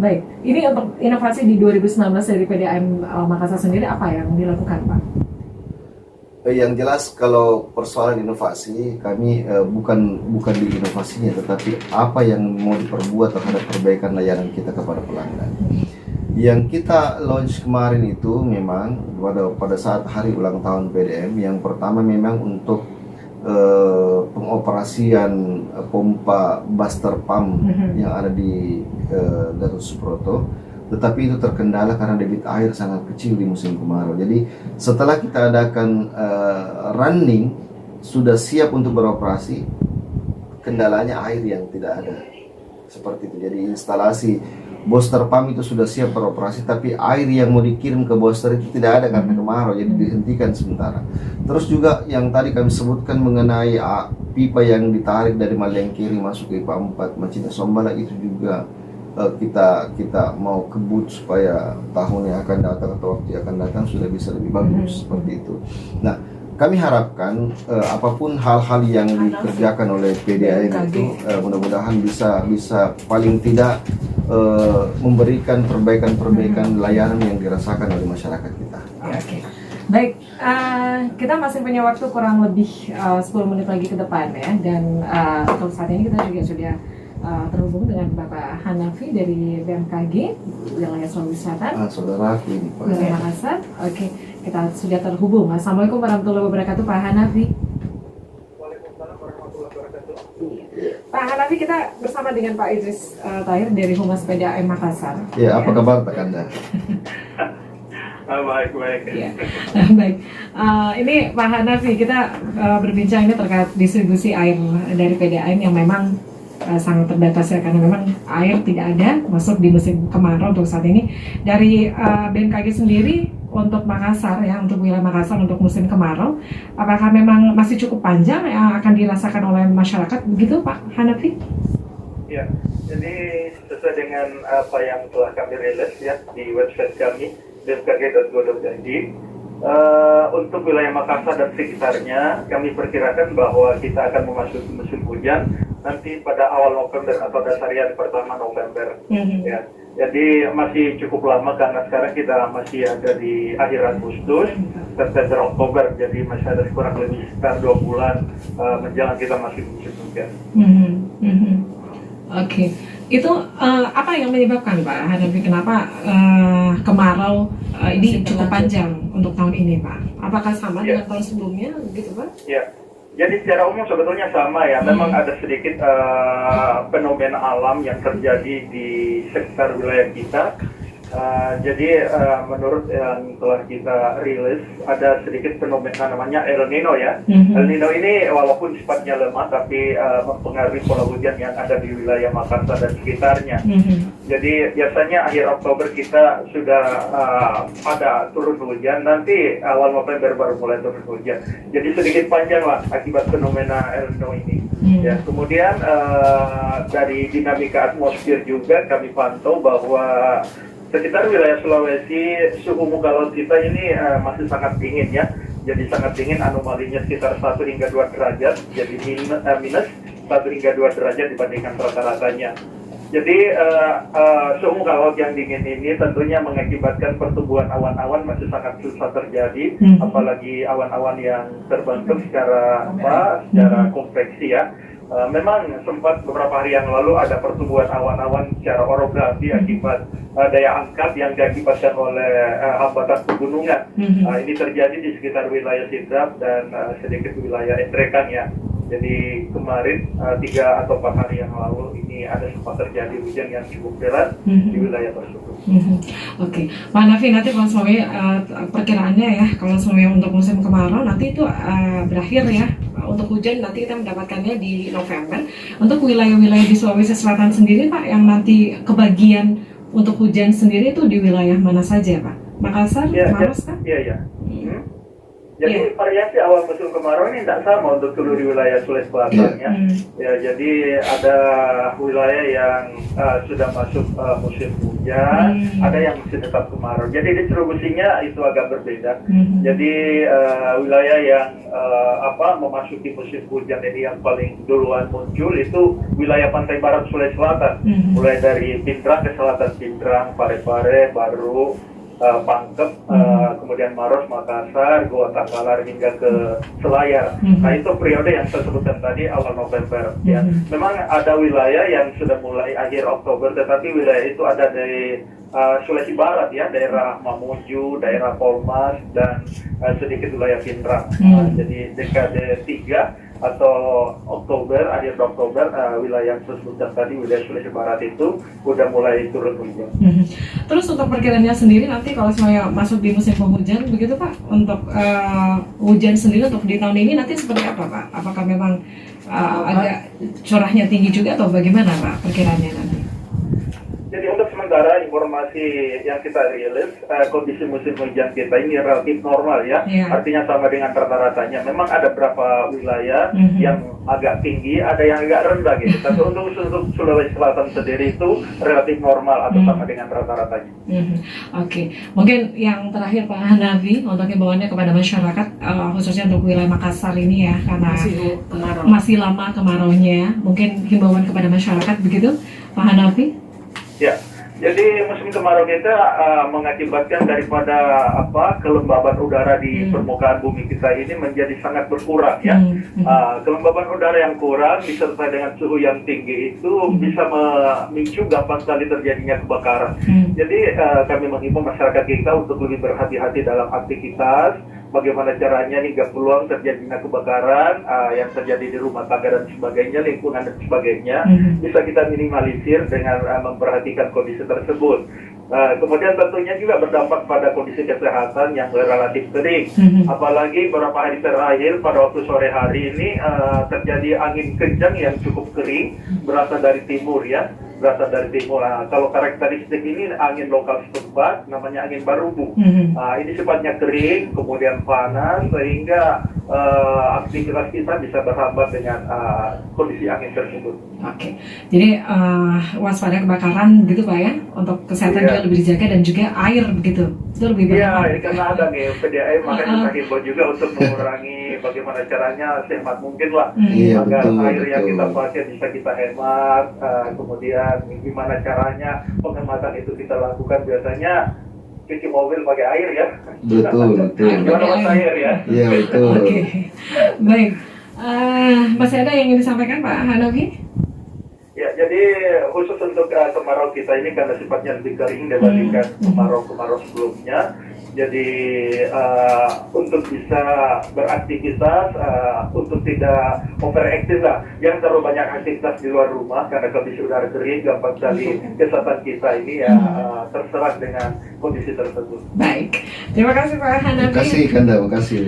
Baik, ini untuk inovasi di 2019 dari PDAM Makassar sendiri apa yang dilakukan Pak? Yang jelas kalau persoalan inovasi kami bukan di inovasinya, tetapi apa yang mau diperbuat terhadap perbaikan layanan kita kepada pelanggan. Yang kita launch kemarin itu memang pada saat hari ulang tahun PDM, yang pertama memang untuk pengoperasian pompa buster pump yang ada di Gatot Subroto. Tetapi itu terkendala karena debit air sangat kecil di musim kemarau. Jadi setelah kita adakan running, sudah siap untuk beroperasi, kendalanya air yang tidak ada. Seperti itu. Jadi instalasi booster pump itu sudah siap beroperasi, tapi air yang mau dikirim ke booster itu tidak ada karena kemarau, jadi dihentikan sementara. Terus juga yang tadi kami sebutkan mengenai pipa yang ditarik dari Malengkiri masuk ke IPA 4 Macina Sombala, itu juga kita mau kebut supaya tahun yang akan datang atau waktu yang akan datang sudah bisa lebih bagus seperti itu. Nah, kami harapkan apapun hal-hal yang dikerjakan oleh PDAM itu mudah-mudahan bisa paling tidak memberikan perbaikan layanan yang dirasakan oleh masyarakat kita. Oke. Baik, kita masih punya waktu kurang lebih 10 menit lagi ke depan ya, dan untuk saat ini kita juga sudah terhubung dengan Bapak Hanafi dari BMKG wilayah Sulawesi Selatan. Saudara wilayah Makassar. Oke, kita sudah terhubung. Assalamualaikum warahmatullahi wabarakatuh, Pak Hanafi. Waalaikumsalam warahmatullahi wabarakatuh. Pak Hanafi, kita bersama dengan Pak Idris Tahir dari Humas PDAM Makassar. Ya, apa kabar Pak Anda? Baik. Ya. Baik. Ini Pak Hanafi, kita berbincang ini terkait distribusi air dari PDAM yang memang sangat terbatas ya, karena memang air tidak ada masuk di musim kemarau untuk saat ini. Dari BMKG sendiri untuk Makassar ya, untuk wilayah Makassar untuk musim kemarau, apakah memang masih cukup panjang yang akan dirasakan oleh masyarakat, begitu Pak Hanafi? Ya, jadi sesuai dengan apa yang telah kami rilis ya di website kami bmkg.go.id, untuk wilayah Makassar dan sekitarnya kami perkirakan bahwa kita akan memasuki musim hujan nanti pada awal November atau dasarian pertama November. Ya. Jadi masih cukup lama karena sekarang kita masih ada di akhir Agustus, September, Oktober. Jadi masih ada kurang lebih sekitar 2 bulan menjelang kita masih musim hujan. Oke. Itu apa yang menyebabkan Pak Hanafi kenapa kemarau ini cukup panjang untuk tahun ini Pak? Apakah sama dengan tahun sebelumnya begitu Pak? Ya. Jadi secara umum sebetulnya sama ya, memang ada sedikit fenomena alam yang terjadi di sekitar wilayah kita. Jadi menurut yang telah kita rilis, ada sedikit fenomena namanya El Nino ya. El Nino ini walaupun sifatnya lemah tapi mempengaruhi pola hujan yang ada di wilayah Makassar dan sekitarnya. Jadi biasanya akhir Oktober kita sudah ada turun hujan, nanti awal November baru mulai turun hujan. Jadi sedikit panjang lah akibat fenomena El Nino ini. Ya, kemudian dari dinamika atmosfer juga kami pantau bahwa sekitar wilayah Sulawesi suhu muka laut kita ini masih sangat dingin ya. Jadi sangat dingin, anomalinya sekitar 1 hingga 2 derajat. Jadi minus 1 hingga 2 derajat dibandingkan rata-ratanya. Jadi suhu muka laut yang dingin ini tentunya mengakibatkan pertumbuhan awan-awan masih sangat susah terjadi, apalagi awan-awan yang terbentuk secara konveksi ya. Memang sempat beberapa hari yang lalu ada pertumbuhan awan-awan secara orografi akibat daya angkat yang diakibatkan oleh hambatan pegunungan. Ini terjadi di sekitar wilayah Sidrap dan sedikit wilayah Entrekan ya. Jadi kemarin 3 atau 4 hari yang lalu ini ada sempat terjadi hujan yang cukup deras di wilayah tersebut. Oke, Pak Hanafi, nanti kalau semuanya perkiraannya ya, kalau semuanya untuk musim kemarau nanti itu berakhir ya. Untuk hujan nanti kita mendapatkannya di November. Untuk wilayah-wilayah di Sulawesi Selatan sendiri Pak, yang nanti kebagian untuk hujan sendiri itu di wilayah mana saja Pak? Makassar, Maros kan? Iya. Jadi variasi awal musim kemarau ini tidak sama untuk seluruh wilayah Sulawesi Selatan ya. Ya, jadi ada wilayah yang sudah masuk musim hujan, ada yang masih tetap kemarau. Jadi distribusinya itu agak berbeda. Jadi wilayah yang memasuki musim hujan ini yang paling duluan muncul itu wilayah pantai barat Sulawesi Selatan, mulai dari Pindrang ke selatan Pindrang, Parepare, Baru, Pangkep, kemudian Maros, Makassar, Goa Takalar hingga ke Selayar. Nah itu periode yang saya sebutkan tadi awal November. Ya, memang ada wilayah yang sudah mulai akhir Oktober, tetapi wilayah itu ada dari Sulawesi Barat ya, daerah Mamuju, daerah Polmas dan sedikit wilayah Pindrang. Jadi dekade 3 atau Oktober, akhir Oktober, wilayah yang saya sebutkan tadi, wilayah Sulawesi Barat itu udah mulai turun hujan. Terus untuk perkiraannya sendiri nanti kalau semuanya masuk di musim penghujan begitu Pak, untuk hujan sendiri untuk di tahun ini nanti seperti apa Pak? Apakah memang agak curahnya tinggi juga atau bagaimana Pak perkiraannya nanti? Jadi untuk sementara informasi yang kita rilis, kondisi musim hujan kita ini relatif normal ya. Artinya sama dengan rata-ratanya. Memang ada beberapa wilayah yang agak tinggi, ada yang agak rendah gitu. Tapi untuk Sulawesi Selatan sendiri itu relatif normal atau sama dengan rata-ratanya. Oke. Mungkin yang terakhir Pak Hanafi untuk himbauannya kepada masyarakat, khususnya untuk wilayah Makassar ini ya, karena masih lama kemaraunya. Mungkin himbauan kepada masyarakat begitu Pak Hanafi? Ya, jadi musim kemarau kita mengakibatkan daripada kelembaban udara di permukaan bumi kita ini menjadi sangat berkurang ya. Kelembaban udara yang kurang disertai dengan suhu yang tinggi itu bisa memicu gampang sekali terjadinya kebakaran. Jadi kami mengimbau masyarakat kita untuk lebih berhati-hati dalam aktivitas. Bagaimana caranya hingga peluang terjadinya kebakaran yang terjadi di rumah tangga dan sebagainya, lingkungan dan sebagainya, bisa kita minimalisir dengan memperhatikan kondisi tersebut. Kemudian tentunya juga berdampak pada kondisi kesehatan yang relatif kering. Apalagi beberapa hari terakhir pada waktu sore hari ini terjadi angin kencang yang cukup kering berasal dari timur ya. Berasal dari timur. Kalau karakteristik ini angin lokal setempat namanya angin barubu. Ini sifatnya kering, kemudian panas, sehingga aktivitas kita bisa berhambat dengan kondisi angin tersebut. Oke, jadi waspada kebakaran gitu Pak ya, untuk kesehatan juga lebih dijaga dan juga air begitu, itu lebih baik. Iya, karena ada nih PDAM, makanya kita himbau juga untuk mengurangi bagaimana caranya sehemat mungkin lah, agar air yang kita pakai bisa kita hemat. Kemudian gimana caranya penghematan itu kita lakukan, biasanya cuci mobil pakai air ya. Betul. Gimana air ya? Iya betul. Oke. Baik. Masih ada yang ingin disampaikan Pak Hanafi? Ya, jadi khusus untuk kemarau kita ini karena sifatnya lebih kering dibandingkan kemarau sebelumnya. Jadi untuk bisa beraktivitas, untuk tidak overactive lah, jangan terlalu banyak aktivitas di luar rumah karena kondisi udara kering, gampang sekali kesehatan kita ini ya terserang dengan kondisi tersebut. Baik, terima kasih Pak Hanafi. Terima kasih Kanda, makasih.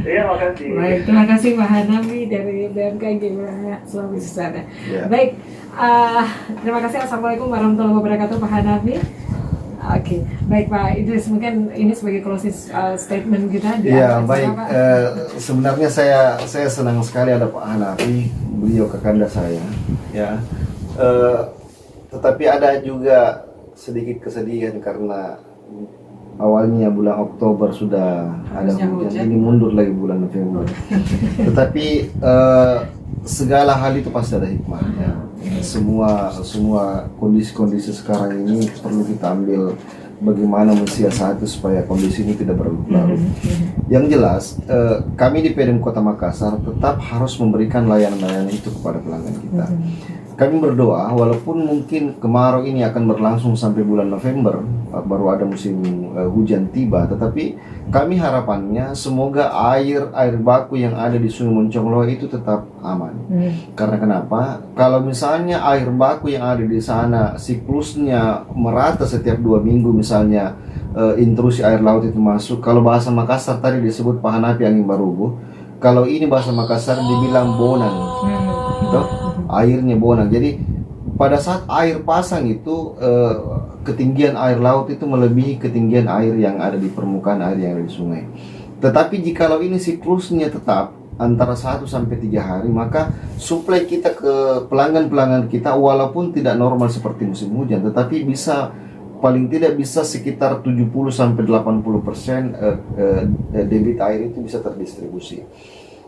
Iya, makasih. Baik, terima kasih Pak Hanafi dari BMKG Sulawesi Selatan. Baik, terima kasih. Assalamualaikum warahmatullahi wabarakatuh Pak Hanafi. Oke, baik Pak Idris, mungkin ini sebagai closing statement kita. Iya, baik. Sebenarnya saya senang sekali ada Pak Hanafi, beliau kakanda saya. Ya, tetapi ada juga sedikit kesedihan karena awalnya bulan Oktober sudah ada hujan, ini mundur lagi bulan November. Tetapi segala hal itu pasti ada hikmahnya. Semua kondisi-kondisi sekarang ini perlu kita ambil bagaimana mensiasati supaya kondisi ini tidak berlarut. Yang jelas, kami di PDAM Kota Makassar tetap harus memberikan layanan-layanan itu kepada pelanggan kita. Kami berdoa, walaupun mungkin kemarau ini akan berlangsung sampai bulan November, baru ada musim hujan tiba, tetapi kami harapannya semoga air baku yang ada di Sungai Moncongloa itu tetap aman. Karena kenapa? Kalau misalnya air baku yang ada di sana siklusnya merata setiap 2 minggu misalnya, intrusi air laut itu masuk. Kalau bahasa Makassar tadi disebut Pak Hanafi angin barubu. Kalau ini bahasa Makassar dibilang bonang. Airnya bonang. Jadi pada saat air pasang itu ketinggian air laut itu melebihi ketinggian air yang ada di permukaan air yang ada di sungai. Tetapi jikalau ini siklusnya tetap antara 1 sampai 3 hari, maka suplai kita ke pelanggan-pelanggan kita walaupun tidak normal seperti musim hujan, tetapi bisa paling tidak bisa sekitar 70 sampai 80% debit air itu bisa terdistribusi.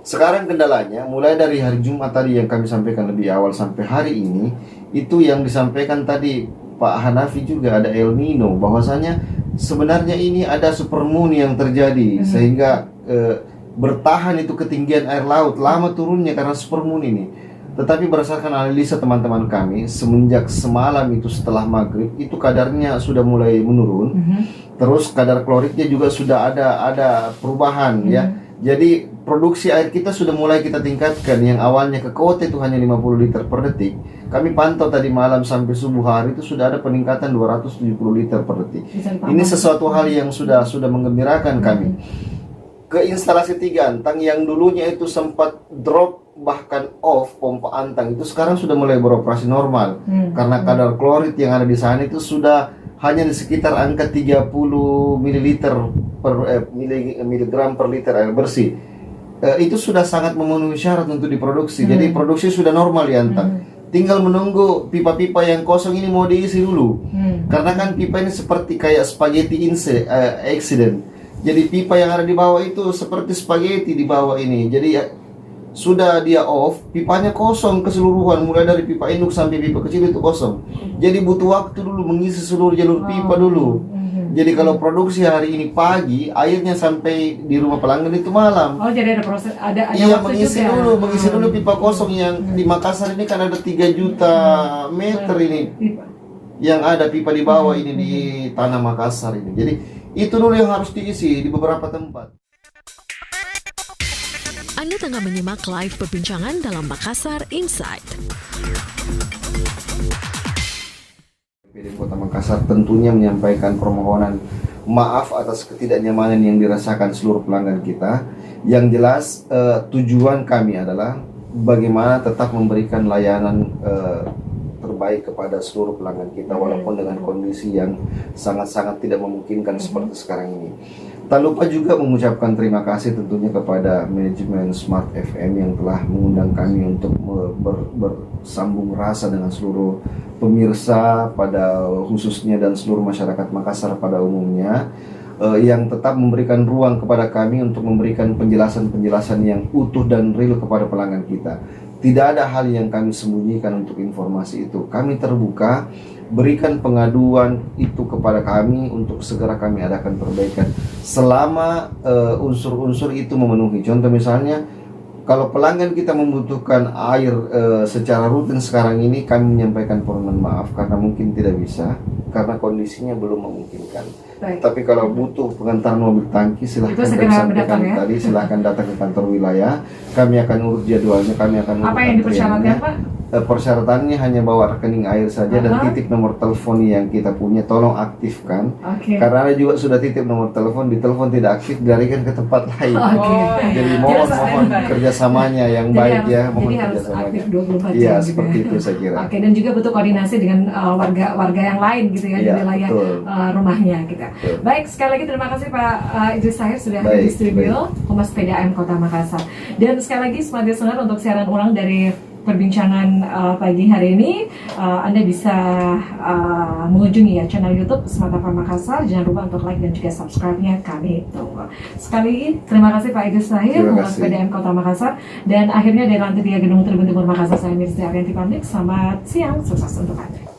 Sekarang kendalanya mulai dari hari Jumat tadi yang kami sampaikan lebih awal sampai hari ini, itu yang disampaikan tadi Pak Hanafi juga ada El Nino, bahwasanya sebenarnya ini ada supermoon yang terjadi sehingga bertahan itu ketinggian air laut lama turunnya karena supermoon ini. Tetapi berdasarkan analisa teman-teman kami, semenjak semalam itu setelah maghrib itu kadarnya sudah mulai menurun. Terus kadar kloritnya juga sudah ada perubahan ya. Jadi produksi air kita sudah mulai kita tingkatkan. Yang awalnya ke kota itu hanya 50 liter per detik. Kami pantau tadi malam sampai subuh hari itu sudah ada peningkatan 270 liter per detik. Ini sesuatu hal yang sudah menggembirakan kami. Ke instalasi 3 Antang yang dulunya itu sempat drop bahkan off pompa Antang itu sekarang sudah mulai beroperasi normal karena kadar klorit yang ada di sana itu sudah hanya di sekitar angka 30 ml per miligram per liter air bersih. Itu sudah sangat memenuhi syarat untuk diproduksi. Jadi produksi sudah normal di Antang. Tinggal menunggu pipa-pipa yang kosong ini mau diisi dulu. Karena kan pipa ini seperti kayak spaghetti accident. Jadi pipa yang ada di bawah itu seperti spaghetti di bawah ini. Jadi sudah dia off, pipanya kosong keseluruhan, mulai dari pipa induk sampai pipa kecil itu kosong. Jadi butuh waktu dulu mengisi seluruh jalur pipa dulu. Jadi kalau produksi hari ini pagi, airnya sampai di rumah pelanggan itu malam. Oh, jadi ada proses, ada Iya, waktu mengisi dulu pipa kosong yang di Makassar ini kan ada 3 juta meter ini. Yang ada pipa di bawah ini di tanah Makassar ini. Jadi itu dulu yang harus diisi di beberapa tempat. Anda tengah menyimak live perbincangan dalam Makassar Insight. PD Kota Makassar tentunya menyampaikan permohonan maaf atas ketidaknyamanan yang dirasakan seluruh pelanggan kita. Yang jelas tujuan kami adalah bagaimana tetap memberikan layanan terbaik kepada seluruh pelanggan kita walaupun dengan kondisi yang sangat-sangat tidak memungkinkan seperti sekarang ini. Tak lupa juga mengucapkan terima kasih tentunya kepada manajemen Smart FM yang telah mengundang kami untuk bersambung rasa dengan seluruh pemirsa pada khususnya dan seluruh masyarakat Makassar pada umumnya, yang tetap memberikan ruang kepada kami untuk memberikan penjelasan-penjelasan yang utuh dan real kepada pelanggan kita. Tidak ada hal yang kami sembunyikan untuk informasi itu. Kami terbuka, berikan pengaduan itu kepada kami untuk segera kami adakan perbaikan. Selama unsur-unsur itu memenuhi. Contoh misalnya, kalau pelanggan kita membutuhkan air secara rutin sekarang ini, kami menyampaikan permohonan maaf karena mungkin tidak bisa, karena kondisinya belum memungkinkan. Baik. Tapi kalau butuh pengantaran mobil tangki, silahkan kami sampaikan tadi, silahkan datang ke kantor wilayah. Kami akan urus jadwalnya, kami akan urus apa yang dipersyaratkan, Pak? Persyaratannya hanya bawa rekening air saja dan titik nomor telepon yang kita punya tolong aktifkan. Karena ada juga sudah titip nomor telepon, di telepon tidak aktif, dilarikan ke tempat lain. Jadi mohon kerjasamanya yang baik ya, mohon kerjasamanya. Iya, seperti itu saya kira. Dan juga butuh koordinasi dengan warga yang lain gitu ya, di wilayah rumahnya kita. Baik, sekali lagi terima kasih Pak Idris Zahir sudah hadir di studio Humas PDAM Kota Makassar. Dan sekali lagi sebagai listener untuk siaran ulang dari perbincangan pagi hari ini, Anda bisa mengunjungi ya channel YouTube Smart FM Makassar. Jangan lupa untuk like dan juga subscribe-nya, kami tunggu. Sekali lagi terima kasih Pak Idris Zahir, Humas PDAM Kota Makassar. Dan akhirnya dari lantai 3 Gedung Tribun Timur Makassar, saya Mirza Arianti pamit. Selamat siang, sukses untuk Anda.